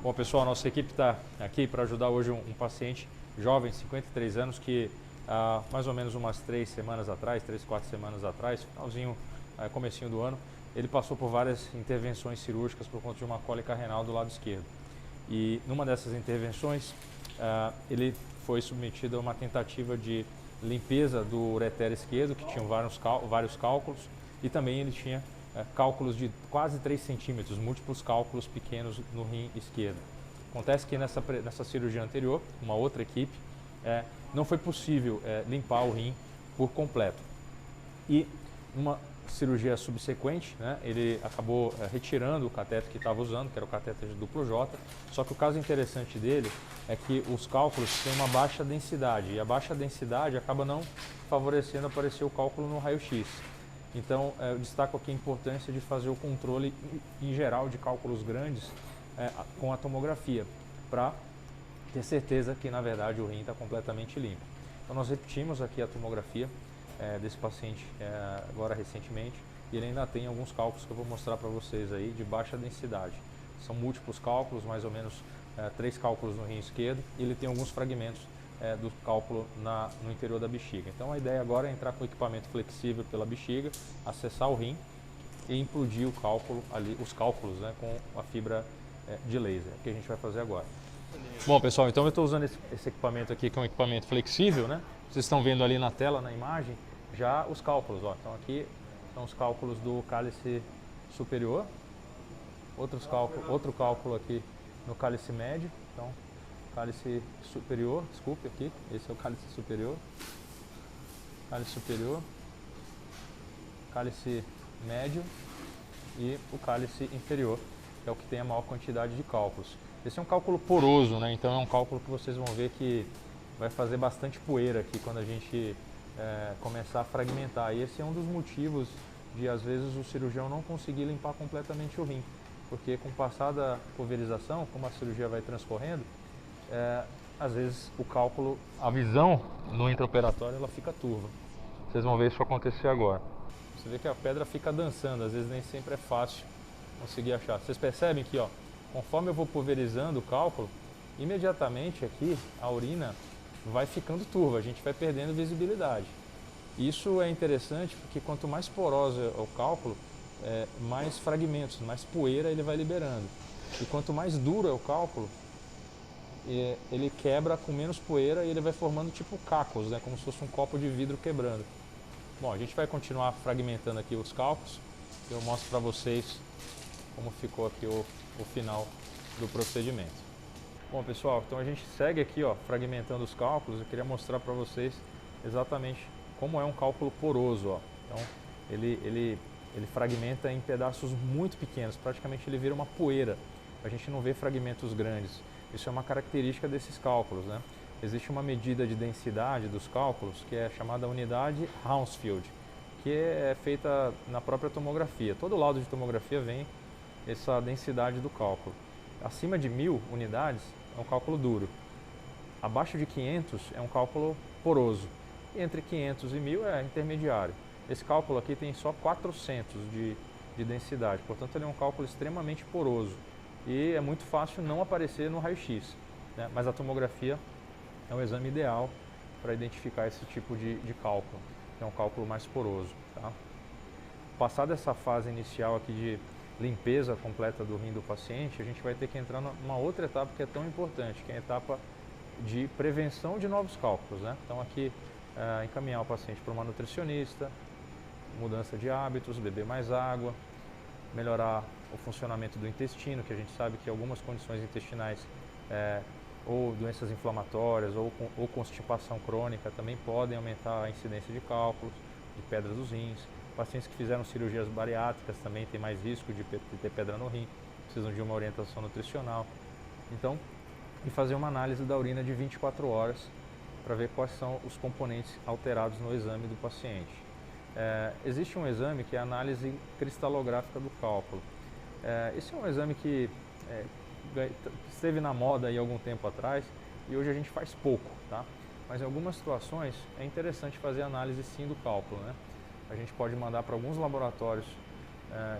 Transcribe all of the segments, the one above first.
Bom, pessoal, nossa equipe está aqui para ajudar hoje um paciente jovem, 53 anos, que há mais ou menos umas 3 semanas atrás, 3, 4 semanas atrás, finalzinho, comecinho do ano, ele passou por várias intervenções cirúrgicas por conta de uma cólica renal do lado esquerdo. E numa dessas intervenções, ele foi submetido a uma tentativa de limpeza do ureter esquerdo, que tinha vários cálculos, e também ele tinha cálculos de quase 3 centímetros, múltiplos cálculos pequenos no rim esquerdo. Acontece que nessa cirurgia anterior, uma outra equipe, não foi possível limpar o rim por completo. E numa cirurgia subsequente, ele acabou retirando o catéter que estava usando, que era o catéter de duplo J, só que o caso interessante dele é que os cálculos têm uma baixa densidade, e a baixa densidade acaba não favorecendo aparecer o cálculo no raio-x. Então, eu destaco aqui a importância de fazer o controle em geral de cálculos grandes com a tomografia, para ter certeza que, na verdade, o rim está completamente limpo. Então, nós repetimos aqui a tomografia desse paciente agora recentemente, e ele ainda tem alguns cálculos que eu vou mostrar para vocês aí de baixa densidade. São múltiplos cálculos, mais ou menos 3 cálculos no rim esquerdo, e ele tem alguns fragmentos do cálculo no interior da bexiga. Então a ideia agora é entrar com o equipamento flexível pela bexiga, acessar o rim e implodir os cálculos com a fibra de laser, que a gente vai fazer agora. Bom, pessoal, então eu estou usando esse equipamento aqui, que é um equipamento flexível, Vocês estão vendo ali na tela, na imagem, já os cálculos, ó. Então aqui são os cálculos do cálice superior, outro cálculo aqui no cálice médio, então cálice superior, desculpe aqui, esse é o cálice superior, cálice médio e o cálice inferior, que é o que tem a maior quantidade de cálculos. Esse é um cálculo poroso, então é um cálculo que vocês vão ver que vai fazer bastante poeira aqui quando a gente começar a fragmentar. E esse é um dos motivos de, às vezes, o cirurgião não conseguir limpar completamente o rim, porque com o passar da pulverização, como a cirurgia vai transcorrendo, às vezes o cálculo, a visão no intraoperatório, ela fica turva. Vocês vão ver isso acontecer agora. Você vê que a pedra fica dançando, às vezes nem sempre é fácil conseguir achar. Vocês percebem que, conforme eu vou pulverizando o cálculo, imediatamente aqui a urina vai ficando turva, a gente vai perdendo visibilidade. Isso é interessante porque quanto mais poroso é o cálculo, mais fragmentos, mais poeira ele vai liberando. E quanto mais duro é o cálculo, ele quebra com menos poeira e ele vai formando tipo cacos, como se fosse um copo de vidro quebrando. Bom, a gente vai continuar fragmentando aqui os cálculos. Eu mostro para vocês como ficou aqui o final do procedimento. Bom, pessoal, então a gente segue aqui, fragmentando os cálculos. Eu queria mostrar para vocês exatamente como é um cálculo poroso, Então, ele fragmenta em pedaços muito pequenos, praticamente ele vira uma poeira. A gente não vê fragmentos grandes. Isso é uma característica desses cálculos, Existe uma medida de densidade dos cálculos que é chamada unidade Hounsfield, que é feita na própria tomografia. Todo laudo de tomografia vem essa densidade do cálculo. Acima de 1000 unidades é um cálculo duro. Abaixo de 500 é um cálculo poroso. E entre 500 e 1000 é intermediário. Esse cálculo aqui tem só 400 de densidade, portanto ele é um cálculo extremamente poroso. E é muito fácil não aparecer no raio-x, Mas a tomografia é um exame ideal para identificar esse tipo de cálculo, que é um cálculo mais poroso. Passada essa fase inicial aqui de limpeza completa do rim do paciente, a gente vai ter que entrar numa outra etapa que é tão importante, que é a etapa de prevenção de novos cálculos. Então aqui, encaminhar o paciente para uma nutricionista, mudança de hábitos, beber mais água, melhorar o funcionamento do intestino, que a gente sabe que algumas condições intestinais, ou doenças inflamatórias, ou constipação crônica, também podem aumentar a incidência de cálculos, de pedra dos rins. Pacientes que fizeram cirurgias bariátricas também têm mais risco de ter pedra no rim, precisam de uma orientação nutricional. Então, e fazer uma análise da urina de 24 horas para ver quais são os componentes alterados no exame do paciente. Existe um exame que é a análise cristalográfica do cálculo. Esse é um exame que esteve na moda aí algum tempo atrás e hoje a gente faz pouco, Mas em algumas situações é interessante fazer análise sim do cálculo, A gente pode mandar para alguns laboratórios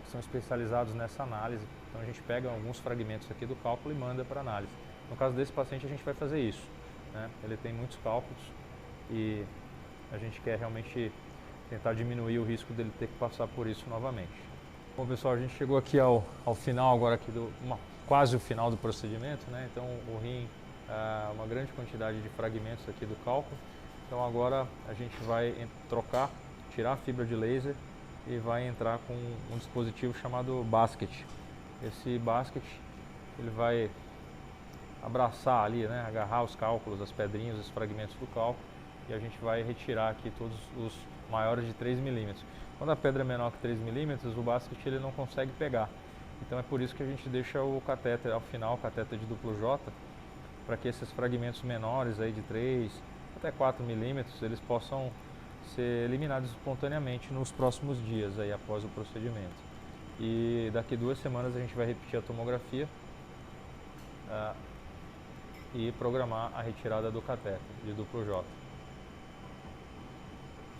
que são especializados nessa análise Então a gente pega alguns fragmentos aqui do cálculo e manda para análise. No caso desse paciente a gente vai fazer isso, né? Ele tem muitos cálculos e a gente quer realmente tentar diminuir o risco dele ter que passar por isso novamente. Bom pessoal, a gente chegou aqui ao final agora aqui quase o final do procedimento, né? Então o rim, uma grande quantidade de fragmentos aqui do cálculo. Então agora a gente vai tirar a fibra de laser e vai entrar com um dispositivo chamado basket. Esse basket ele vai abraçar ali, né? Agarrar os cálculos, as pedrinhas, os fragmentos do cálculo e a gente vai retirar aqui todos os maiores de 3 milímetros. Quando a pedra é menor que 3 milímetros, o basket ele não consegue pegar. Então é por isso que a gente deixa o catéter ao final, o catéter de duplo J, para que esses fragmentos menores aí de 3 até 4 milímetros eles possam ser eliminados espontaneamente nos próximos dias aí após o procedimento. E daqui 2 semanas a gente vai repetir a tomografia e programar a retirada do catéter de duplo J.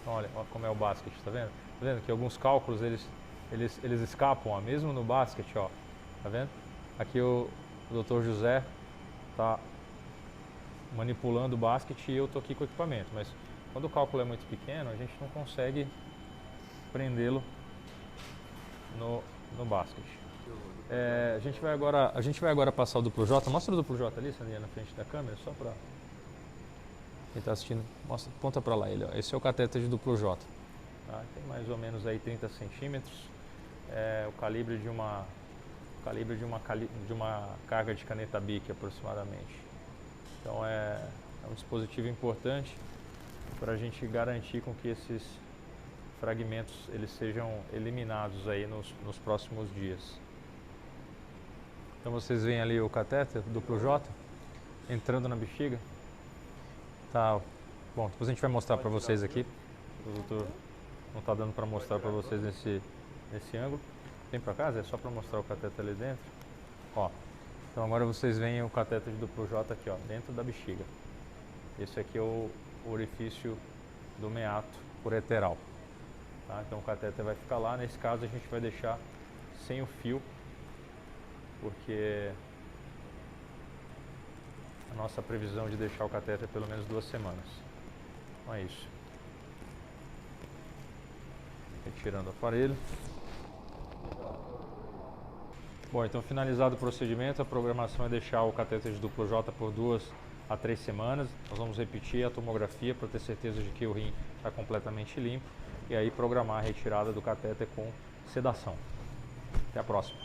Então, olha como é o basket, tá vendo? Tá vendo que alguns cálculos eles escapam, ó, mesmo no basket, ó, tá vendo? Aqui o Dr. José tá manipulando o basket e eu tô aqui com o equipamento, mas quando o cálculo é muito pequeno, a gente não consegue prendê-lo no basket. A gente vai agora passar o duplo J. Mostra o duplo J ali, Sandrinha, na frente da câmera, só para quem está assistindo. Mostra, aponta para lá ele, ó. Esse é o catéter de duplo J. Tá? Tem mais ou menos aí 30 centímetros. O calibre de uma carga de caneta Bic aproximadamente. Então é um dispositivo importante para a gente garantir com que esses fragmentos eles sejam eliminados aí nos próximos dias. Então vocês veem ali o catéter duplo J entrando na bexiga. Tá. Bom, depois a gente vai mostrar para vocês aqui. O doutor não está dando para mostrar para vocês nesse ângulo. Vem para casa, é só para mostrar o catéter ali dentro. Ó. Então agora vocês veem o catéter de duplo J aqui, ó, dentro da bexiga. Esse aqui é o orifício do meato ureteral. Tá? Então o catéter vai ficar lá. Nesse caso a gente vai deixar sem o fio, porque a nossa previsão de deixar o catéter pelo menos 2 semanas. Então é isso. Retirando o aparelho. Bom, então finalizado o procedimento, a programação é deixar o catéter de duplo J por 2 a 3 semanas. Nós vamos repetir a tomografia para ter certeza de que o rim está completamente limpo e aí programar a retirada do catéter com sedação. Até a próxima.